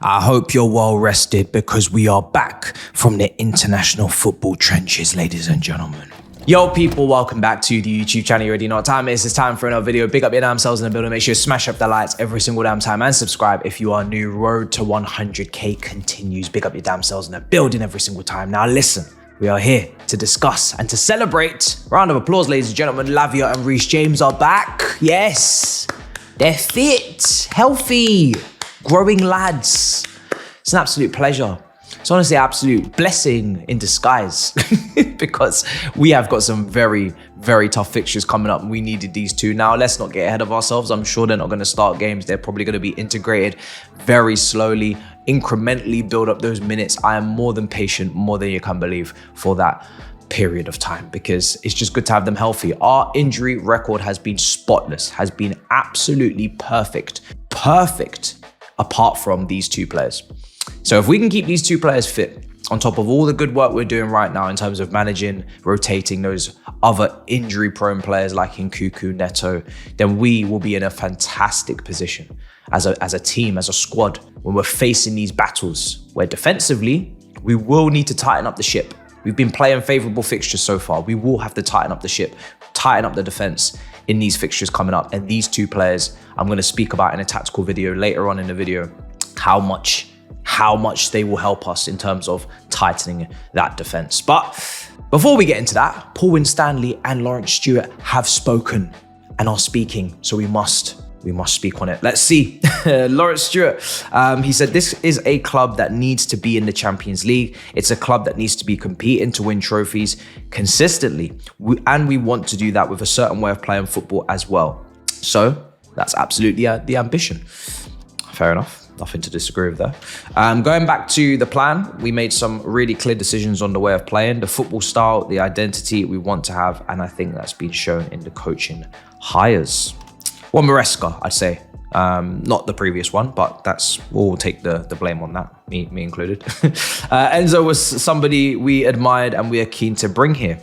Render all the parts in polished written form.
I hope you're well rested because we are back from the international football trenches, ladies and gentlemen. Yo people, welcome back to the YouTube channel. You already know what time it is. It's time for another video. Big up your damn selves in the building. Make sure you smash up the lights every single damn time and subscribe if you are new. Road to 100k continues. Big up your damn selves in the building every single time. Now listen, we are here to discuss and to celebrate. Round of applause, ladies and gentlemen. Lavia and Reece James are back. Yes, they're fit, healthy, growing lads. It's an absolute pleasure. It's honestly an absolute blessing in disguise because we have got some very, very tough fixtures coming up and we needed these two. Now, let's not get ahead of ourselves. I'm sure they're not going to start games. They're probably going to be integrated very slowly, incrementally build up those minutes. I am more than patient, more than you can believe for that period of time because it's just good to have them healthy. Our injury record has been spotless, has been absolutely perfect apart from these two players. So if we can keep these two players fit, on top of all the good work we're doing right now in terms of managing, rotating those other injury-prone players like Nkuku, Neto, then we will be in a fantastic position as a team, as a squad, when we're facing these battles, where defensively, we will need to tighten up the ship. We've been playing favourable fixtures so far. We will have to tighten up the ship, tighten up the defence in these fixtures coming up. And these two players, I'm going to speak about in a tactical video later on in the video, how much they will help us in terms of tightening that defense. But before we get into that, Paul Winstanley and Lawrence Stewart have spoken and are speaking, so we must speak on it. Let's see. Lawrence Stewart, he said, this is a club that needs to be in the Champions League. It's a club that needs to be competing to win trophies consistently. And we want to do that with a certain way of playing football as well. So that's absolutely the ambition. Fair enough. Nothing to disagree with there. Going back to the plan, we made some really clear decisions on the way of playing, the football style, the identity we want to have, and I think that's been shown in the coaching hires. Well, Maresca, I'd say. Not the previous one, but we'll take the blame on that, me included. Enzo was somebody we admired and we are keen to bring here.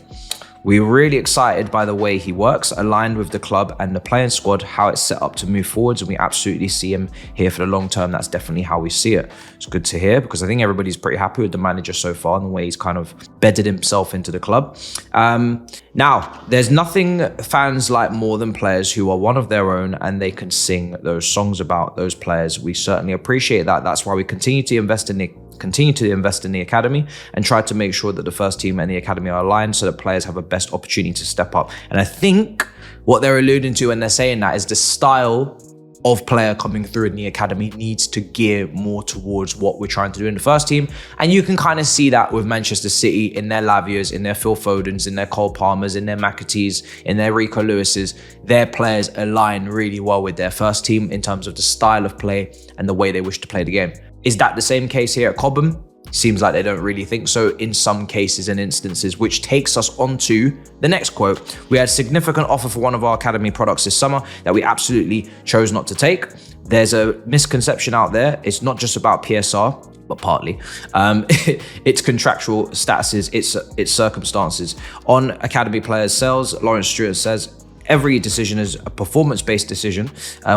We were really excited by the way he works, aligned with the club and the playing squad, how it's set up to move forwards, and we absolutely see him here for the long term. That's definitely how we see it. It's good to hear because I think everybody's pretty happy with the manager so far and the way he's kind of bedded himself into the club. Now, there's nothing fans like more than players who are one of their own and they can sing those songs about those players. We certainly appreciate that. That's why we continue to invest in the academy and try to make sure that the first team and the academy are aligned so that players have a best opportunity to step up. And I think what they're alluding to when they're saying that is the style of player coming through in the academy needs to gear more towards what we're trying to do in the first team. And you can kind of see that with Manchester City in their Lavias, in their Phil Fodens, in their Cole Palmers, in their McAtees, in their Rico Lewises. Their players align really well with their first team in terms of the style of play and the way they wish to play the game. Is that the same case here at Cobham? Seems like they don't really think so in some cases and instances, which takes us on to the next quote. We had a significant offer for one of our academy products this summer that we absolutely chose not to take. There's a misconception out there. It's not just about PSR, but partly. It's contractual statuses, it's circumstances. On academy players' sales, Lawrence Stewart says, every decision is a performance-based decision,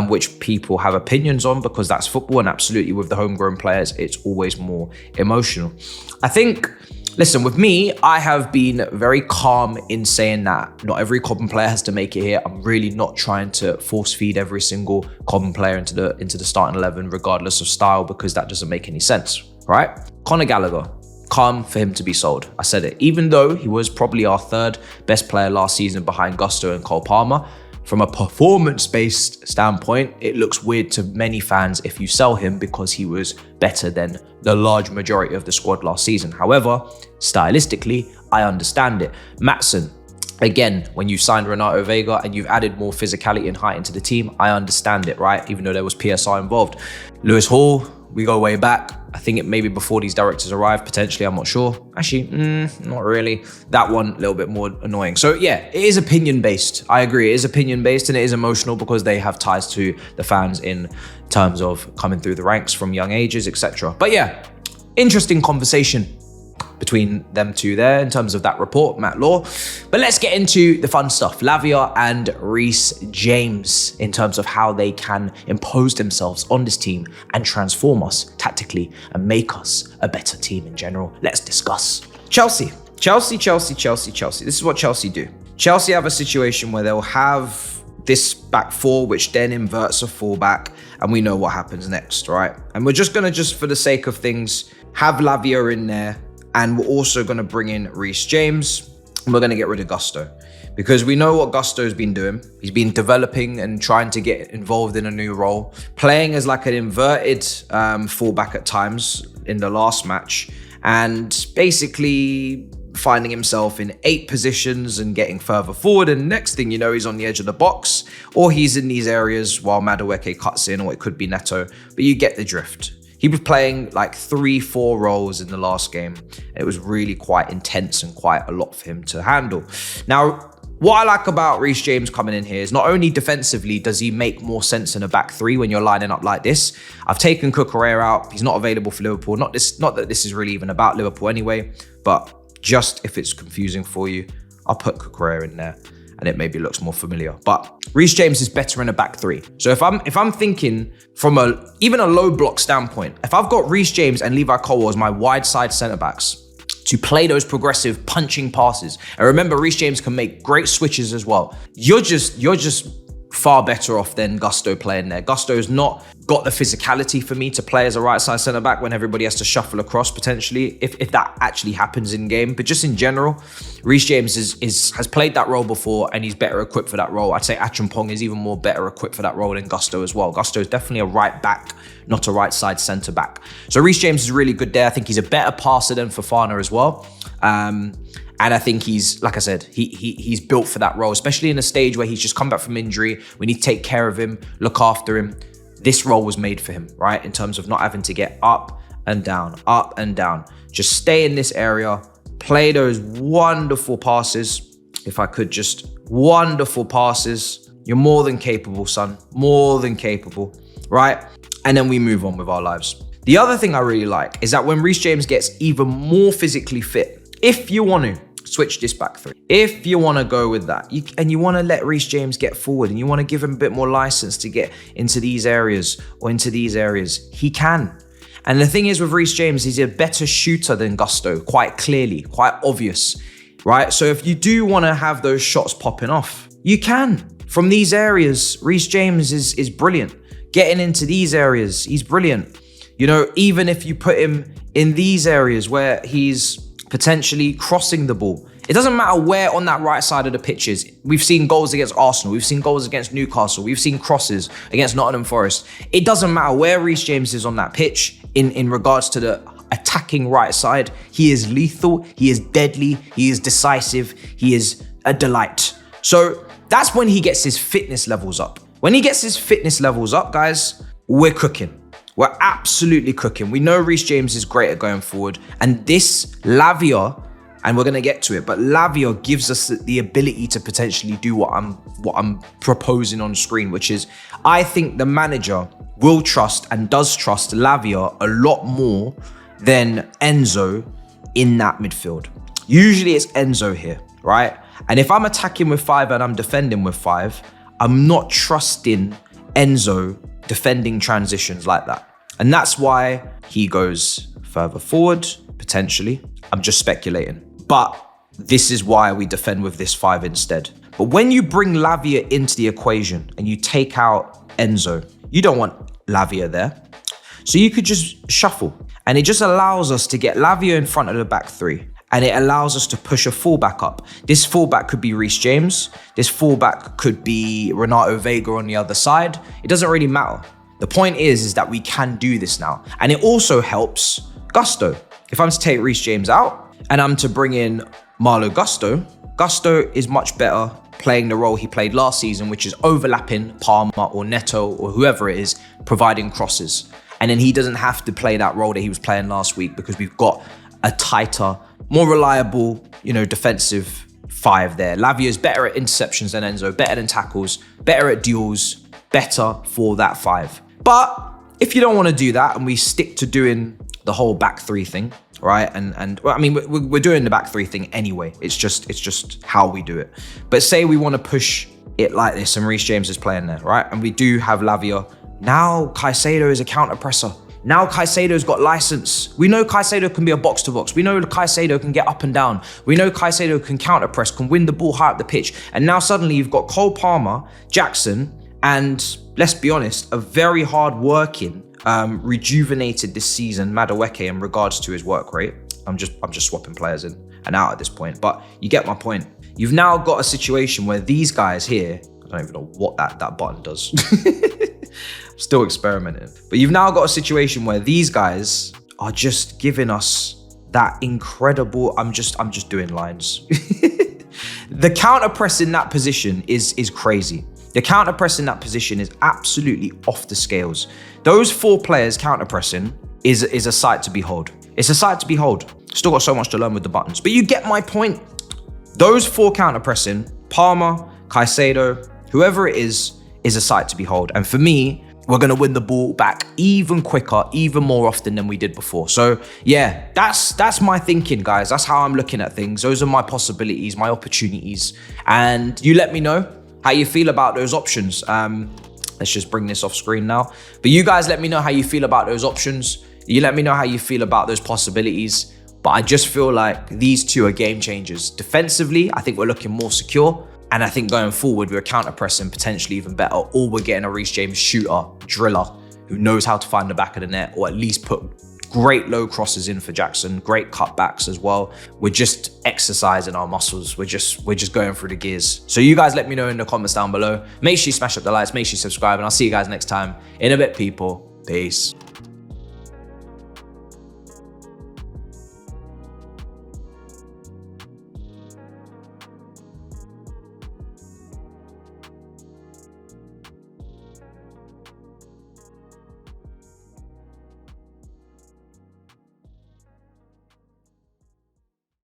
which people have opinions on because that's football, and absolutely with the homegrown players, it's always more emotional. I think, listen, with me, I have been very calm in saying that not every Cobham player has to make it here. I'm really not trying to force feed every single Cobham player into the starting 11, regardless of style, because that doesn't make any sense, right? Conor Gallagher. Calm for him to be sold. I said it. Even though he was probably our third best player last season behind Gusto and Cole Palmer, from a performance-based standpoint, it looks weird to many fans if you sell him because he was better than the large majority of the squad last season. However, stylistically, I understand it. Maatsen, again, when you signed Renato Vega and you've added more physicality and height into the team, I understand it, right? Even though there was PSR involved. Lewis Hall, we go way back. I think it may be before these directors arrived, potentially, I'm not sure. Actually, not really. That one, a little bit more annoying. So yeah, it is opinion-based. I agree, it is opinion-based and it is emotional because they have ties to the fans in terms of coming through the ranks from young ages, etc. But yeah, interesting conversation. between them two there in terms of that report, Matt Law. But let's get into the fun stuff. Lavia and Reece James in terms of how they can impose themselves on this team and transform us tactically and make us a better team in general. Let's discuss. Chelsea. This is what Chelsea do. Chelsea have a situation where they'll have this back four, which then inverts a fullback, and we know what happens next, right? And we're just gonna, for the sake of things, have Lavia in there. And we're also going to bring in Reece James, and we're going to get rid of Gusto, because we know what Gusto's been doing. He's been developing and trying to get involved in a new role, playing as like an inverted fullback at times in the last match, and basically finding himself in 8 positions and getting further forward. And next thing you know, he's on the edge of the box, or he's in these areas while Madueke cuts in, or it could be Neto, but you get the drift. He was playing like 3-4 roles in the last game. It was really quite intense and quite a lot for him to handle. Now, what I like about Reece James coming in here is not only defensively does he make more sense in a back three when you're lining up like this. I've taken Cucurella out. He's not available for Liverpool. Not that this is really even about Liverpool anyway, but just if it's confusing for you, I'll put Cucurella in there and it maybe looks more familiar. But Reece James is better in a back three. So if I'm thinking from even a low block standpoint, if I've got Reece James and Levi Colwill as my wide side centre backs to play those progressive punching passes, and remember Reece James can make great switches as well, you're just far better off than Gusto playing there. Gusto's not got the physicality for me to play as a right side centre back when everybody has to shuffle across potentially, if that actually happens in game. But just in general, Reece James has played that role before and he's better equipped for that role. I'd say Achampong is even more better equipped for that role than Gusto as well. Gusto is definitely a right back, not a right side centre back. So Reece James is really good there. I think he's a better passer than Fofana as well. And I think he's, like I said, he's built for that role, especially in a stage where he's just come back from injury. We need to take care of him, look after him. This role was made for him, right? In terms of not having to get up and down. Just stay in this area, play those wonderful passes. If I could just, wonderful passes. You're more than capable, son. More than capable, right? And then we move on with our lives. The other thing I really like is that when Reece James gets even more physically fit, if you want to switch this back three, if you want to go with that, and you want to let Reece James get forward and you want to give him a bit more license to get into these areas or into these areas, he can. And the thing is with Reece James, he's a better shooter than Gusto, quite clearly, quite obvious, right? So if you do want to have those shots popping off, you can. From these areas, Reece James is brilliant. Getting into these areas, he's brilliant. You know, even if you put him in these areas where he's potentially crossing the ball, it doesn't matter where on that right side of the pitch is. We've seen goals against Arsenal. We've seen goals against Newcastle. We've seen crosses against Nottingham Forest. It doesn't matter where Reece James is on that pitch in regards to the attacking right side. He is lethal. He is deadly. He is decisive. He is a delight. So that's when he gets his fitness levels up. When he gets his fitness levels up, guys, we're cooking. We're absolutely cooking. We know Reece James is great at going forward. And this Lavia, and we're going to get to it, but Lavia gives us the ability to potentially do what I'm proposing on screen, which is I think the manager will trust and does trust Lavia a lot more than Enzo in that midfield. Usually it's Enzo here, right? And if I'm attacking with 5 and I'm defending with 5, I'm not trusting Enzo defending transitions like that. And that's why he goes further forward, potentially. I'm just speculating. But this is why we defend with this 5 instead. But when you bring Lavia into the equation and you take out Enzo, you don't want Lavia there. So you could just shuffle. And it just allows us to get Lavia in front of the back 3. And it allows us to push a fullback up. This fullback could be Reece James. This fullback could be Renato Vega on the other side. It doesn't really matter. The point is that we can do this now. And it also helps Gusto. If I'm to take Reece James out and I'm to bring in Malo Gusto, Gusto is much better playing the role he played last season, which is overlapping Palmer or Neto or whoever it is, providing crosses. And then he doesn't have to play that role that he was playing last week because we've got a tighter, more reliable, defensive 5 there. Lavia is better at interceptions than Enzo, better than tackles, better at duels, better for that 5. But if you don't want to do that and we stick to doing the whole back 3 thing, right? And well, I mean, we're doing the back three thing anyway. It's just how we do it. But say we want to push it like this and Reece James is playing there, right? And we do have Lavia. Now Caicedo is a counter presser. Now Caicedo's got license. We know Caicedo can be a box to box. We know Caicedo can get up and down. We know Caicedo can counter press, can win the ball high up the pitch. And now suddenly you've got Cole Palmer, Jackson, and let's be honest, a very hard working, rejuvenated this season Madueke in regards to his work rate. I'm just swapping players in and out at this point, but you get my point. You've now got a situation where these guys here, I don't even know what that button does. Still experimenting. But you've now got a situation where these guys are just giving us that incredible, I'm just doing lines. The counter press in that position is crazy. The counter press in that position is absolutely off the scales. Those 4 players counter pressing is a sight to behold. It's a sight to behold. Still got so much to learn with the buttons, but you get my point. Those 4 counter pressing, Palmer, Caicedo, whoever it is a sight to behold. And for me, we're going to win the ball back even quicker, even more often than we did before. So yeah, that's my thinking, guys. That's how I'm looking at things. Those are my possibilities, my opportunities. And you let me know how you feel about those options. Let's just bring this off screen now. But you guys let me know how you feel about those options. You let me know how you feel about those possibilities. But I just feel like these 2 are game changers. Defensively, I think we're looking more secure. And I think going forward, we're counter-pressing potentially even better, or we're getting a Reece James shooter, driller, who knows how to find the back of the net, or at least put great low crosses in for Jackson, great cutbacks as well. We're just exercising our muscles. We're just going through the gears. So you guys let me know in the comments down below. Make sure you smash up the likes, make sure you subscribe, and I'll see you guys next time. In a bit, people. Peace.